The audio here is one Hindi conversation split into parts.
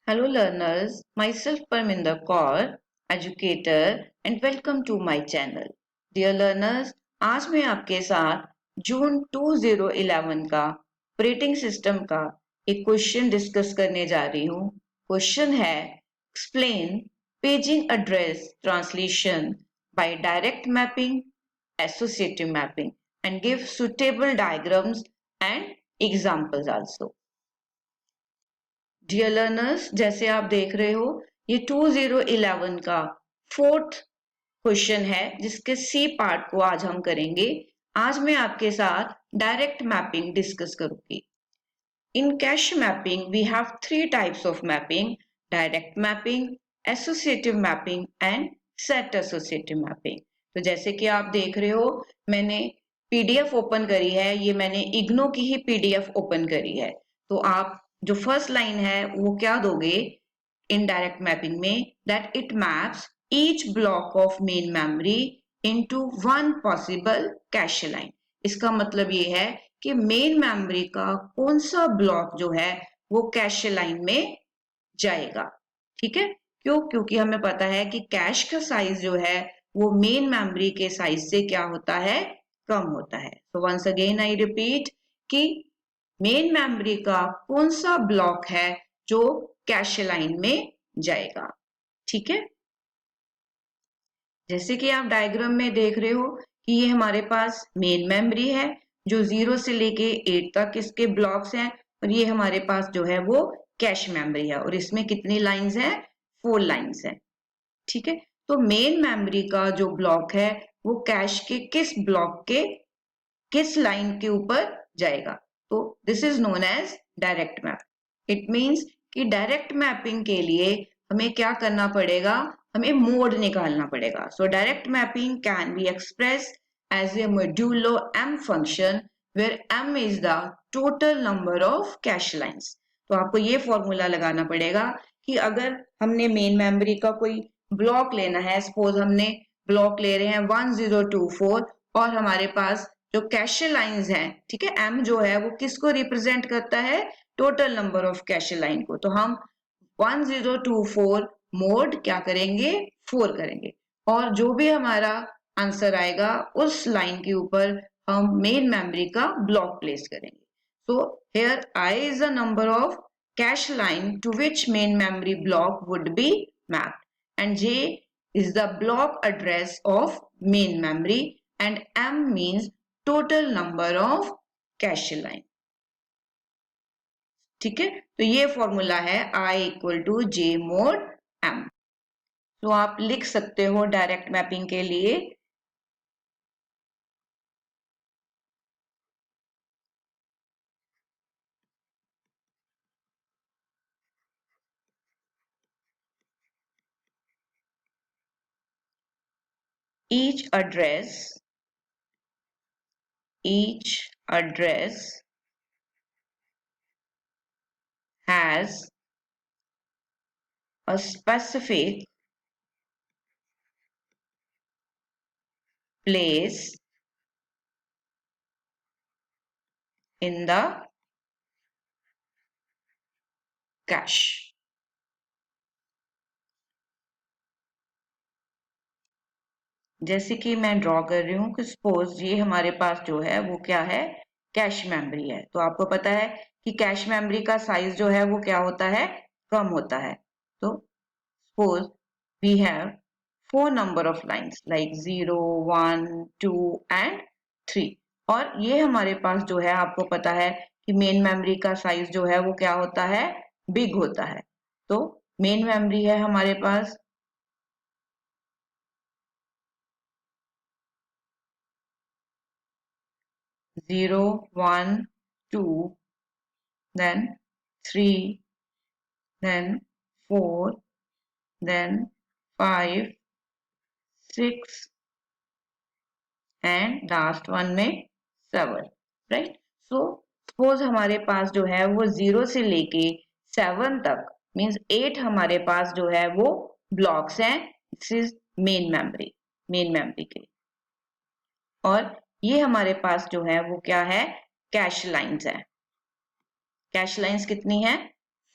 Hello learners, myself Parminder Kaur, educator and welcome to my channel. Dear learners, आज मैं आपके साथ जून 2011 का ऑपरेटिंग सिस्टम का एक क्वेश्चन डिस्कस करने जा रही हूँ। क्वेश्चन है explain paging address translation by direct mapping, associative mapping and give suitable diagrams and examples also. Dear learners, जैसे आप देख रहे हो ये 2011 का फोर्थ क्वेश्चन है जिसके सी पार्ट को आज हम करेंगे। आज मैं आपके साथ डायरेक्ट मैपिंग डिस्कस करूंगी। In cache mapping we have three types of mapping: direct mapping, associative mapping and set associative mapping. तो जैसे कि आप देख रहे हो मैंने पीडीएफ ओपन करी है, ये मैंने इग्नो की ही पीडीएफ ओपन करी है। तो आप जो फर्स्ट लाइन है वो क्या दोगे इन डायरेक्ट मैपिंग में, that it maps each block of main memory into one possible cache line. इसका मतलब ये है कि मेन मेमोरी का कौन सा ब्लॉक जो है वो कैश लाइन में जाएगा। ठीक है, क्यों? क्योंकि हमें पता है कि कैश का साइज जो है वो मेन मेमोरी के साइज से क्या होता है, कम होता है। तो वंस अगेन आई रिपीट कि मेन मेमोरी का कौन सा ब्लॉक है जो कैश लाइन में जाएगा। ठीक है, जैसे कि आप डायग्राम में देख रहे हो कि ये हमारे पास मेन मेमोरी है जो 0 से लेके 8 तक इसके ब्लॉक्स हैं, और ये हमारे पास जो है वो कैश मेमोरी है और इसमें कितनी लाइंस हैं, 4 लाइंस हैं। ठीक है, तो मेन मेमोरी का जो ब्लॉक है वो कैश के किस ब्लॉक के किस लाइन के ऊपर जाएगा, तो this is known as direct map. It means कि डायरेक्ट मैपिंग के लिए हमें क्या करना पड़ेगा, हमें मोड निकालना पड़ेगा। So direct mapping can be express as a modulo m function where m is the total number of cache lines. तो आपको ये फॉर्मूला लगाना पड़ेगा कि अगर हमने मेन मेमोरी का कोई ब्लॉक लेना है, सपोज हमने ब्लॉक ले रहे हैं 1024 और हमारे पास जो कैश लाइंस हैं, ठीक है, m जो है वो किसको रिप्रेजेंट करता है, total number of cache line को। तो हम 1024 मोड क्या करेंगे, 4 करेंगे, और जो भी हमारा आंसर आएगा उस लाइन के ऊपर हम मेन मेमोरी का ब्लॉक प्लेस करेंगे। So here I is the number of cache line to which main memory block would be mapped, and J is the block address of main memory, and M means total number of cache line। ठीक है, तो ये फॉर्मूला है I equal to J mod M। तो आप लिख सकते हो डायरेक्ट मैपिंग के लिए each address has a specific place in the cache। जैसे कि मैं ड्रॉ कर रही हूँ कि सपोज ये हमारे पास जो है वो क्या है, कैश मेमोरी है। तो आपको पता है कि कैश मेमोरी का साइज जो है वो क्या होता है, कम होता है। तो suppose we have 4 number of lines like 0 1 2 and 3, और ये हमारे पास जो है आपको पता है कि मेन मेमोरी का साइज जो है वो क्या होता है, बिग होता है। तो मेन मेमोरी है हमारे पास 0 1 2, then 3, then 4, then 5 6 and last one में 7, राइट। सो सपोज हमारे पास जो है वो 0 से लेके 7 तक मींस 8 हमारे पास जो है वो ब्लॉक्स हैं। दिस इज मेन मेमोरी के, और ये हमारे पास जो है वो क्या है, कैश लाइंस है। कैश लाइंस कितनी है,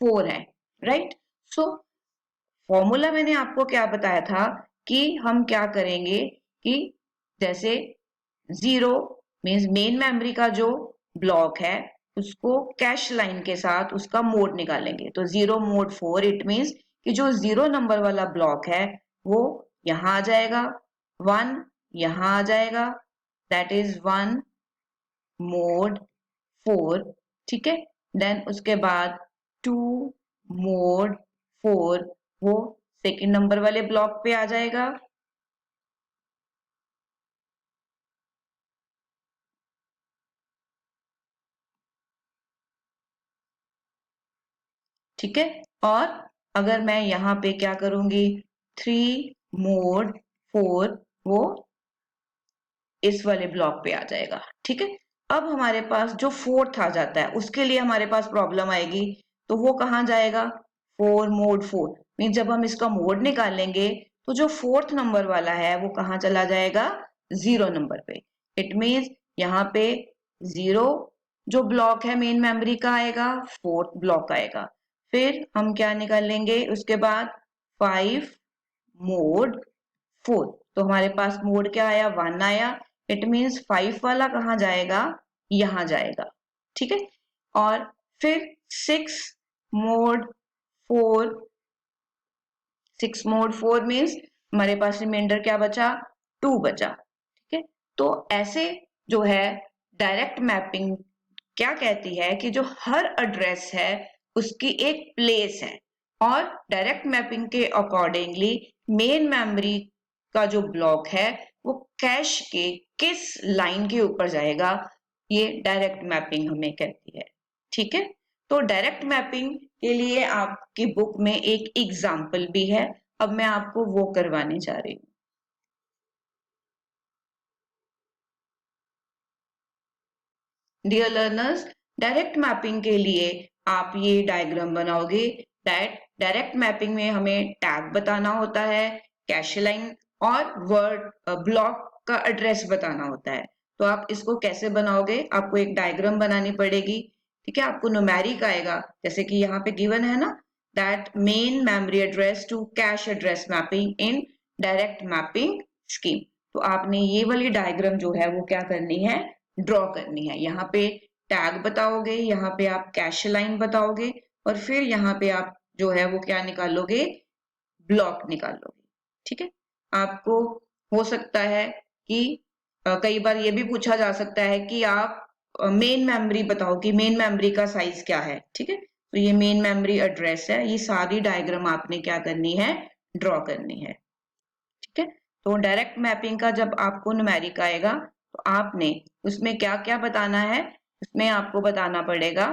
4 है, राइट। सो फॉर्मूला मैंने आपको क्या बताया था कि हम क्या करेंगे कि जैसे 0 मीन्स मेन मेमोरी का जो ब्लॉक है उसको कैश लाइन के साथ उसका मोड निकालेंगे। तो 0 मोड 4 इट मीन्स कि जो 0 नंबर वाला ब्लॉक है वो यहाँ आ जाएगा, 1 यहाँ आ जाएगा, दैट इज 1 मोड 4। ठीक है, देन उसके बाद 2 मोड 4 वो सेकंड नंबर वाले ब्लॉक पे आ जाएगा। ठीक है, और अगर मैं यहाँ पे क्या करूंगी 3 मोड 4 वो इस वाले ब्लॉक पे आ जाएगा। ठीक है, अब हमारे पास जो फोर्थ आ जाता है उसके लिए हमारे पास प्रॉब्लम आएगी। तो वो कहाँ जाएगा 4 मोड 4 मीन जब हम इसका मोड निकालेंगे तो जो फोर्थ नंबर वाला है वो कहाँ चला जाएगा 0 नंबर पे। इट मीन्स यहाँ पे 0 जो ब्लॉक है मेन मेमोरी का आएगा, फोर्थ ब्लॉक आएगा। फिर हम क्या निकालेंगे उसके बाद 5 मोड 4। तो हमारे पास मोड क्या आया 1 आया। इट मीन्स 5 वाला कहाँ जाएगा, यहाँ जाएगा। ठीक है, और फिर 6 मोड 4, 6 मोड 4 मीन्स हमारे पास रिमाइंडर क्या बचा 2 बचा। ठीक है, तो ऐसे जो है डायरेक्ट मैपिंग क्या कहती है कि जो हर एड्रेस है उसकी एक प्लेस है, और डायरेक्ट मैपिंग के अकॉर्डिंगली मेन मेमोरी का जो ब्लॉक है वो कैश के किस लाइन के ऊपर जाएगा, ये डायरेक्ट मैपिंग हमें कहती है। ठीक है, तो डायरेक्ट मैपिंग के लिए आपकी बुक में एक एग्जाम्पल भी है, अब मैं आपको वो करवाने जा रही हूँ। डियर लर्नर्स, डायरेक्ट मैपिंग के लिए आप ये डायग्राम बनाओगे। दैट डायरेक्ट मैपिंग में हमें टैग बताना होता है, कैश लाइन और वर्ड ब्लॉक का एड्रेस बताना होता है। तो आप इसको कैसे बनाओगे, आपको एक डायग्राम बनानी पड़ेगी। ठीक है, आपको न्यूमेरिक आएगा जैसे कि यहाँ पे गिवन है ना, that main memory address to cache address mapping in direct mapping scheme. तो आपने ये वाली डायग्राम जो है वो क्या करनी है, ड्रॉ करनी है। यहाँ पे टैग बताओगे, यहाँ पे आप कैश लाइन बताओगे, और फिर यहाँ पे आप जो है वो क्या निकालोगे, ब्लॉक निकालोगे। ठीक है, आपको हो सकता है कि कई बार ये भी पूछा जा सकता है कि आप मेन मेमोरी बताओ कि मेन मेमोरी का साइज क्या है। ठीक है, तो ये मेन मेमोरी एड्रेस है, ये सारी डायग्राम आपने क्या करनी है, ड्रॉ करनी है। ठीक है, तो डायरेक्ट मैपिंग का जब आपको न्यूमेरिक आएगा तो आपने उसमें क्या क्या बताना है, उसमें आपको बताना पड़ेगा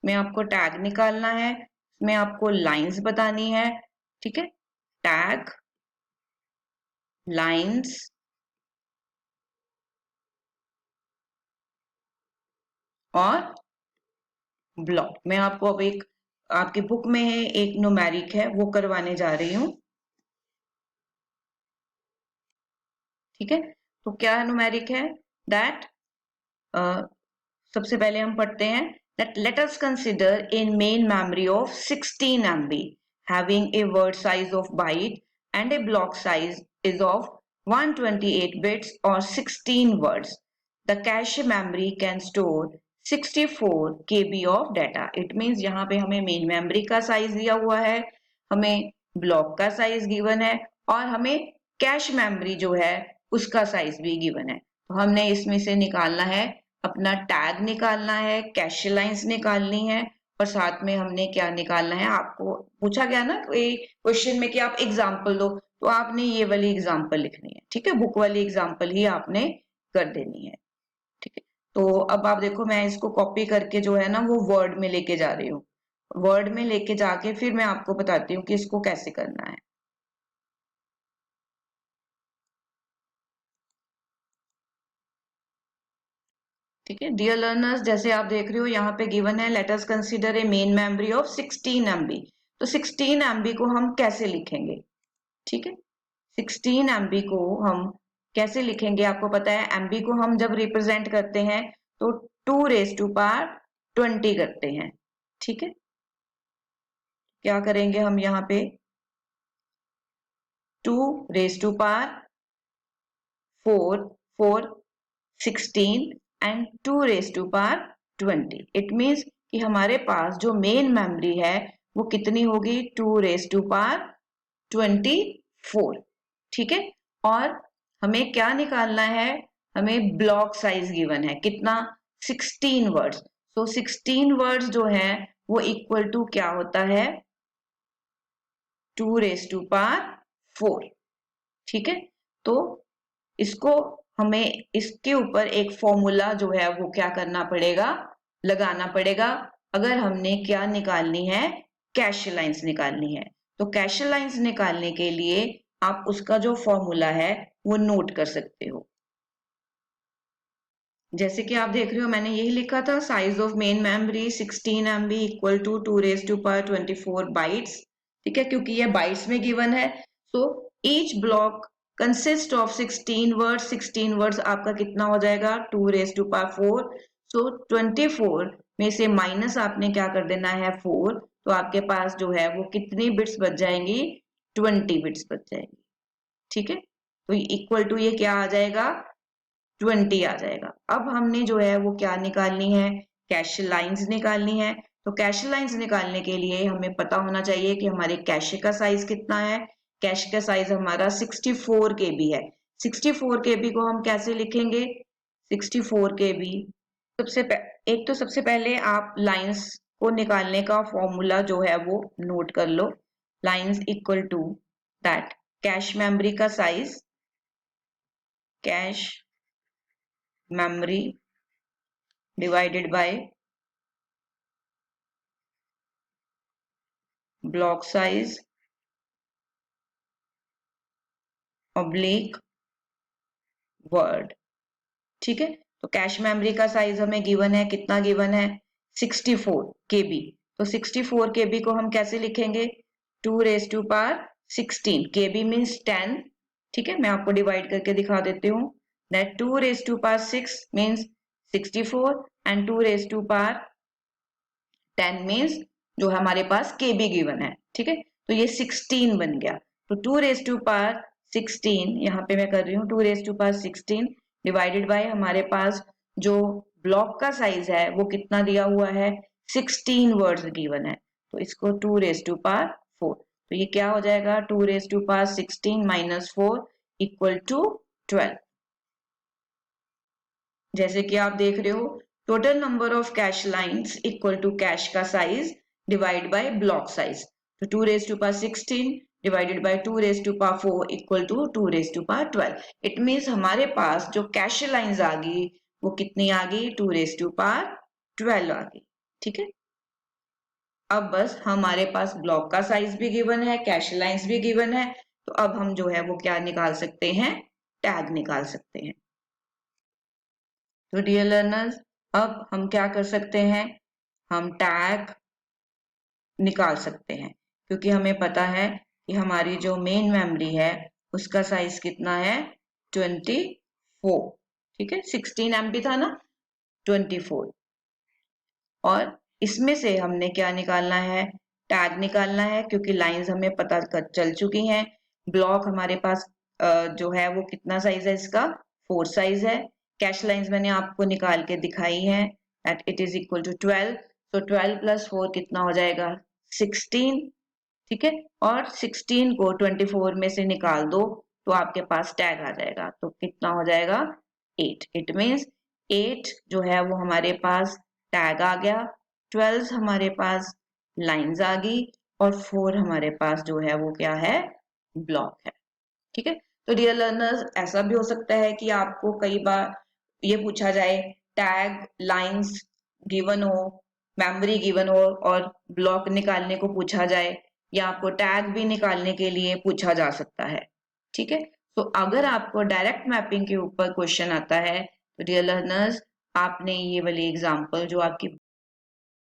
इसमें आपको टैग निकालना है, इसमें आपको लाइंस बतानी है। ठीक है, टैग, लाइंस और ब्लॉक। मैं आपको अब एक आपकी बुक में है एक न्यूमेरिक है वो करवाने जा रही हूँ। ठीक है, तो क्या न्यूमेरिक है, दैट सबसे पहले हम पढ़ते हैं that let us consider a main memory of 16 MB having a word size of byte and a block size is of 128 bits or 16 words. The cache memory can store 64 KB of data. It means यहाँ पे हमें मेन मेमोरी का साइज दिया हुआ है, हमें ब्लॉक का साइज गिवन है, और हमें कैश मेमोरी जो है उसका साइज भी गिवन है। तो हमने इसमें से निकालना है, अपना टैग निकालना है, कैश लाइंस निकालनी है, और साथ में हमने क्या निकालना है, आपको पूछा गया ना कोई क्वेश्चन में कि आप एग्जाम्पल दो, तो आपने ये वाली एग्जाम्पल लिखनी है। ठीक है, बुक वाली एग्जाम्पल ही आपने कर देनी है। ठीक है, तो अब आप देखो मैं इसको कॉपी करके जो है ना वो वर्ड में लेके जा रही हूँ। वर्ड में लेके जाके फिर मैं आपको बताती हूँ कि इसको कैसे करना है। ठीक है डियर लर्नर्स, जैसे आप देख रहे हो यहाँ पे गिवन है let us consider a main memory of 16 MB। तो 16 MB को हम कैसे लिखेंगे? ठीक है, 16 MB को हम कैसे लिखेंगे? आपको पता है MB को हम जब रिप्रेजेंट करते हैं तो 2 रेज टू पावर 20 करते हैं। ठीक है, क्या करेंगे हम यहाँ पे 2 raise to power 4 16 and 2 raise to power 20। It means कि हमारे पास जो मेन मेमोरी है वो कितनी होगी? 2 रेज टू पावर 24। ठीक है, और हमें क्या निकालना है? हमें ब्लॉक साइज गिवन है कितना? 16 वर्ड्स। तो 16 वर्ड्स जो है वो इक्वल टू क्या होता है? 2 रेज टू पावर 4। ठीक है, तो इसको हमें इसके ऊपर एक फॉर्मूला जो है वो क्या करना पड़ेगा? लगाना पड़ेगा। अगर हमने क्या निकालनी है? कैश लाइंस निकालनी है। तो कैश लाइंस निकालने के लिए आप उसका जो फॉर्मूला है वो नोट कर सकते हो। जैसे कि आप देख रहे हो मैंने यही लिखा था, size of main memory 16 MB equal to 2 raise to power 24 bytes. ठीक है, क्योंकि ये बाइट्स में गिवन है। So each block consist of 16 words. 16 words आपका कितना हो जाएगा? 2 रेज टू पावर 4। सो 24 में से माइनस आपने क्या कर देना है? 4। तो आपके पास जो है वो कितनी बिट्स बच जाएंगी? 20 बिट्स बच जाएंगी। ठीक है, तो इक्वल टू ये क्या आ जाएगा? 20 आ जाएगा। अब हमने जो है वो क्या निकालनी है? कैश लाइंस निकालनी है। तो कैश लाइंस निकालने के लिए हमें पता होना चाहिए कि हमारे कैश का साइज कितना है। कैश का साइज हमारा 64 KB है। 64 KB को हम कैसे लिखेंगे? 64 KB सबसे पहले आप लाइंस को निकालने का फॉर्मूला जो है वो नोट कर लो। Lines equal to that cache memory का size, cache memory divided by block size oblique word। ठीक है, तो कैश मेमोरी का साइज हमें गिवन है, कितना गिवन है? 64 KB। तो 64 KB को हम कैसे लिखेंगे? 2 raise to power 16। KB means 10। ठीक है, मैं आपको डिवाइड करके दिखा देती हूँ। That 2 raise to power 6 means 64 and 2 raise to power 10 means जो हमारे पास KB गिवन है। ठीक है, तो ये 16 बन गया। तो 2 रेज टू पावर 16 यहाँ पे मैं कर रही हूँ 2 raise to power 16 divided by हमारे पास जो ब्लॉक का साइज है वो कितना दिया हुआ है? 16 वर्ड्स गिवन है। तो इसको 2 रेज टू पावर 4। तो ये क्या हो जाएगा? 2 raise to power 16 minus 4 equal to 12। जैसे कि आप देख रहे हो total number of cache lines equal to cache का size divide by block size. तो 2 raise to power 16 divided by 2 raise to power 4 equal to 2 raise to power 12। It means हमारे पास जो कैश लाइंस आ गई वो कितनी आ गई? 2 रेज टू पावर 12 आ गई। ठीक है, अब बस हमारे पास ब्लॉक का साइज भी गिवन है, कैश लाइंस भी गिवन है। तो अब हम जो है वो क्या निकाल सकते हैं? टैग निकाल सकते हैं। तो डियर लर्नर्स, अब हम क्या कर सकते हैं? हम टैग निकाल सकते हैं, क्योंकि हमें पता है कि हमारी जो मेन मेमोरी है उसका साइज कितना है? 24। ठीक है, 16 MB था ना, 24। और इसमें से हमने क्या निकालना है? टैग निकालना है, क्योंकि लाइंस हमें पता चल चुकी हैं। ब्लॉक हमारे पास जो है वो कितना साइज है इसका? 4 साइज है। कैश लाइंस मैंने आपको निकाल के दिखाई है that it is equal to 12। तो 12 प्लस 4 कितना हो जाएगा? 16। ठीक है, और 16 को 24 में से निकाल दो तो आपके पास टैग आ जाएगा। तो कितना हो जाएगा? 8। इट मीन्स 8 जो है वो हमारे पास टैग आ गया, 12 हमारे पास लाइंस आ गई और 4 हमारे पास जो है वो क्या है? ब्लॉक है। ठीक है, तो डियर लर्नर्स, ऐसा भी हो सकता है कि आपको कई बार ये पूछा जाए टैग लाइंस गिवन हो, मेमोरी गिवन हो और ब्लॉक निकालने को पूछा जाए, या आपको टैग भी निकालने के लिए पूछा जा सकता है। ठीक है, तो अगर आपको डायरेक्ट मैपिंग के ऊपर क्वेश्चन आता है तो डियर लर्नर्स आपने ये वाली एग्जाम्पल जो आपकी